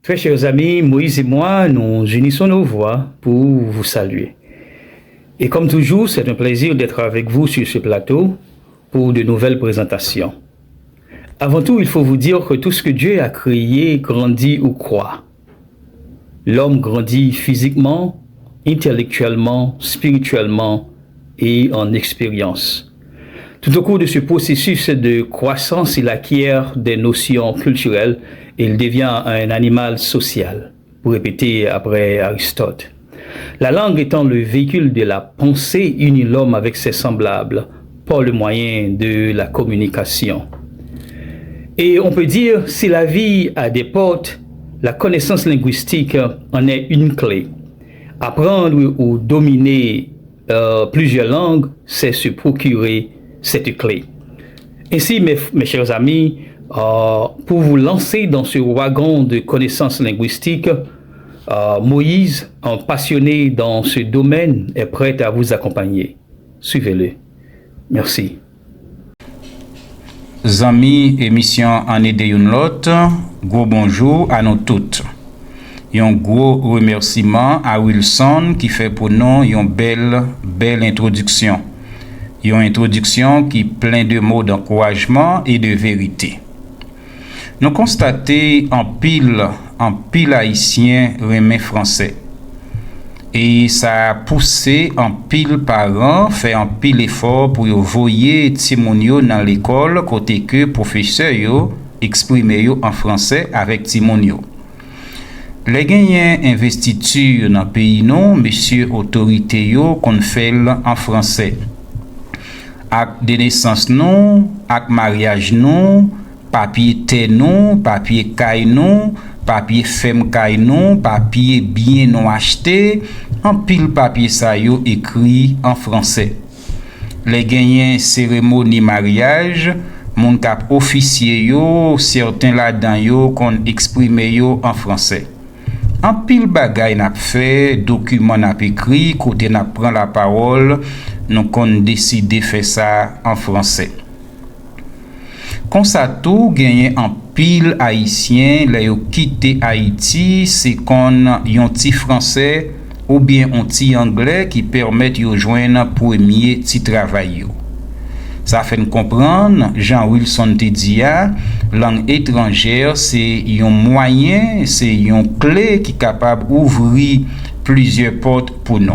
Très chers amis, Moïse et moi, nous unissons nos voix pour vous saluer. Et comme toujours, c'est un plaisir d'être avec vous sur ce plateau pour de nouvelles présentations. Avant tout, il faut vous dire que tout ce que Dieu a créé grandit ou croît. L'homme grandit physiquement, intellectuellement, spirituellement et en expérience. Tout au cours de ce processus de croissance, il acquiert des notions culturelles et il devient un animal social, pour répéter après Aristote. La langue étant le véhicule de la pensée unit l'homme avec ses semblables par le moyen de la communication. Et on peut dire, si la vie a des portes, la connaissance linguistique en est une clé. Apprendre ou dominer plusieurs langues, c'est se procurer cette clé. Ainsi, mes chers amis, pour vous lancer dans ce wagon de connaissances linguistiques, Moïse, un passionné dans ce domaine, est prêt à vous accompagner. Suivez-le. Merci. Amis, émission en aider une lot, gros bonjour à nous toutes. Un gros remerciement à Wilson qui fait pour nous une belle introduction. Une introduction qui est pleine de mots d'encouragement et de vérité. Nous constatons en pile haïtien remet français. Et ça a poussé en pile parents, fait en pile effort pour voyer Timonio dans l'école, côté que professeur yo exprimer en français avec Timonio. Les gagnants investiture dans pays non, monsieur autorité yo qu'on fait en français. Acte de naissance non, acte mariage non, papier té non, papier caille non, papier femme caille non, papier bien non acheté, en pile papier ça yo écrit en français. Les gagnants cérémonie mariage, mon cap officier yo, certains là-dedans yo qu'on exprime yo en français. En pile bagay n'a fait, document n'a écrit, côté n'a prend la parole, nous qu'on décide faire ça en français. Comme ça tout gagné en pile haïtien, là yo quitté Haïti, c'est qu'on yon ti français ou bien un ti anglais qui permettent yo joindre premier ti travail yo. Ça fait nous comprendre, Jean Wilson te dit, langue étrangère, c'est un moyen, c'est une clé qui est capable d'ouvrir plusieurs portes pour nous.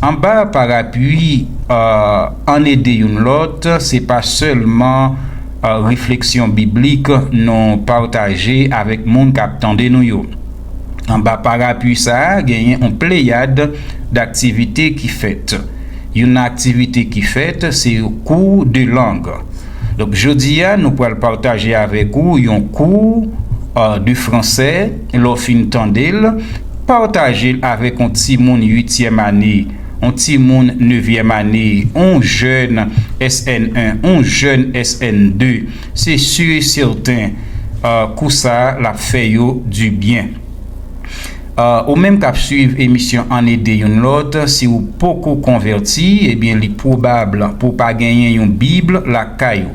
En bas, par appui, en aider une autre, c'est pas seulement réflexion biblique non partagée avec monde qui attendait nous. En bas, par appui, ça, il y a une pléiade d'activités qui fait. Une activité qui fait, c'est un cours de langue. Donc, jeudi, nous pourrons partager avec vous un cours de français, l'offre tendel, partager avec un petit monde 8e année, un petit monde 9e année, un jeune SN1, un jeune SN2. C'est sûr et certain que ça la fait du bien. Ou même qu'à suivre émission en aider une autre, si vous beaucoup converti, eh bien, il est probable pour pas gagner une Bible, la caillou.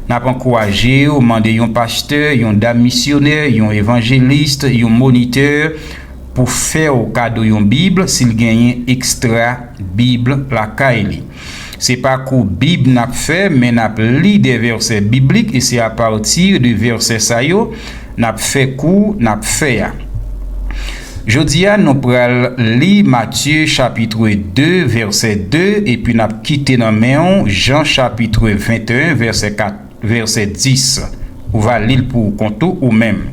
N'a pas encouragé, ou demander un pasteur, un dame missionnaire, un évangéliste, un moniteur, pour faire au cadeau une Bible, s'il gagne extra Bible, la caillou. C'est pas que Bible n'a fait, mais n'a lu des versets bibliques, et c'est à partir du verset ça yo, n'a fait coup, n'a fait. Jeudi, nous prenons lire Matthieu chapitre 2, verset 2, et puis nous quitté dans Jean chapitre 21, verset 4, verset 10. On va lire pour compte ou même.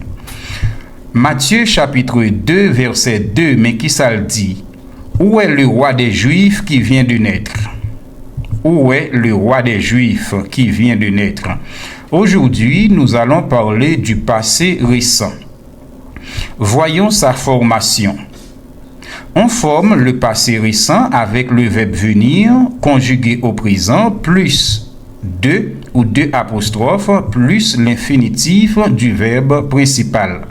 Matthieu chapitre 2, verset 2, mais qui ça le dit? Où est le roi des Juifs qui vient de naître? Où est le roi des Juifs qui vient de naître? Aujourd'hui, nous allons parler du passé récent. Voyons sa formation. On forme le passé récent avec le verbe venir conjugué au présent plus de ou deux apostrophes plus l'infinitif du verbe principal.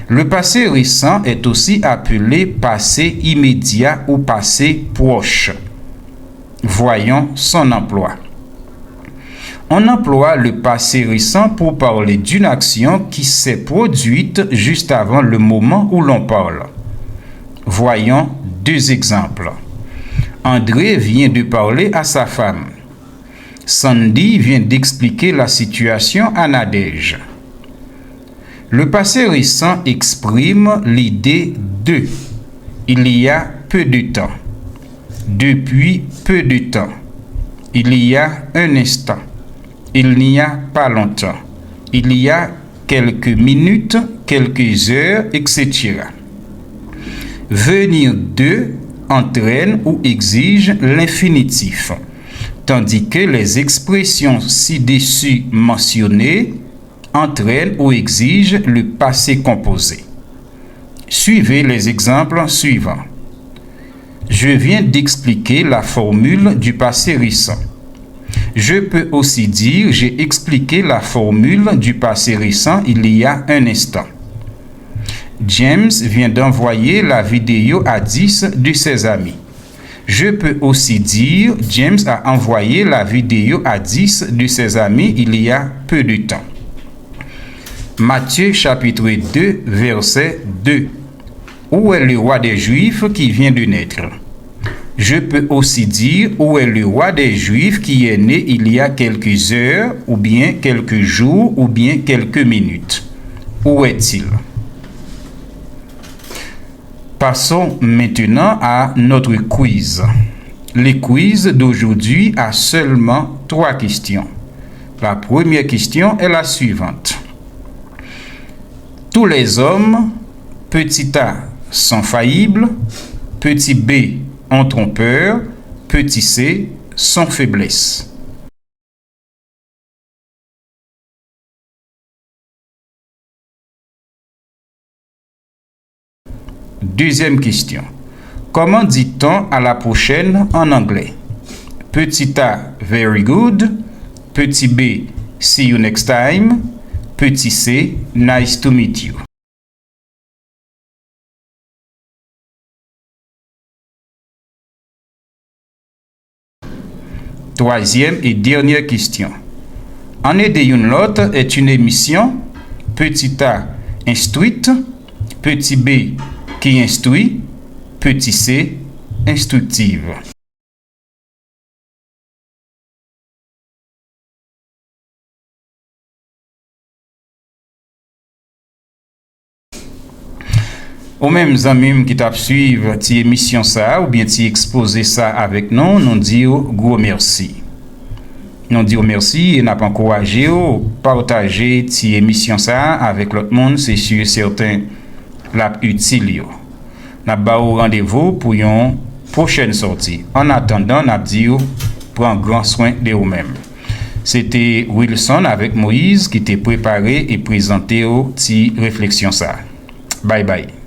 Le passé récent est aussi appelé passé immédiat ou passé proche. Voyons son emploi. On emploie le passé récent pour parler d'une action qui s'est produite juste avant le moment où l'on parle. Voyons 2 exemples. André vient de parler à sa femme. Sandy vient d'expliquer la situation à Nadège. Le passé récent exprime l'idée de. Il y a peu de temps. Depuis peu de temps. Il y a un instant. Il n'y a pas longtemps. Il y a quelques minutes, quelques heures, etc. Venir de entraîne ou exige l'infinitif, tandis que les expressions ci-dessus mentionnées entraînent ou exigent le passé composé. Suivez les exemples suivants. Je viens d'expliquer la formule du passé récent. Je peux aussi dire j'ai expliqué la formule du passé récent il y a un instant. James vient d'envoyer la vidéo à 10 de ses amis. Je peux aussi dire James a envoyé la vidéo à 10 de ses amis il y a peu de temps. Matthieu chapitre 2 verset 2. Où est le roi des Juifs qui vient de naître? Je peux aussi dire où est le roi des Juifs qui est né il y a quelques heures, ou bien quelques jours, ou bien quelques minutes. Où est-il? Passons maintenant à notre quiz. Le quiz d'aujourd'hui a seulement 3 questions. La première question est la suivante. Tous les hommes, petit a, sont faillibles, petit b, ont trompeur, petit c, sont faiblesse. Deuxième question. Comment dit-on à la prochaine en anglais? Petit a, very good. Petit b, see you next time. Petit c, nice to meet you. Troisième et dernière question. En aider une l'autre est une émission, petit a, instruite, petit b, qui instruit, petit c, instructive. Ou même amis qui t'a suivre cette émission ça ou bien t'y exposer ça avec nous disons gros merci. Nous disons merci et n'a pas encouragé ou partager cette émission ça avec l'autre monde, c'est sûr certain la utile yo. N'a ba rendez-vous pour une prochaine sortie. En attendant, n'a dit prends grand soin de vous-même. C'était Wilson avec Moïse qui t'a préparé et présenté cette réflexion ça. Bye bye.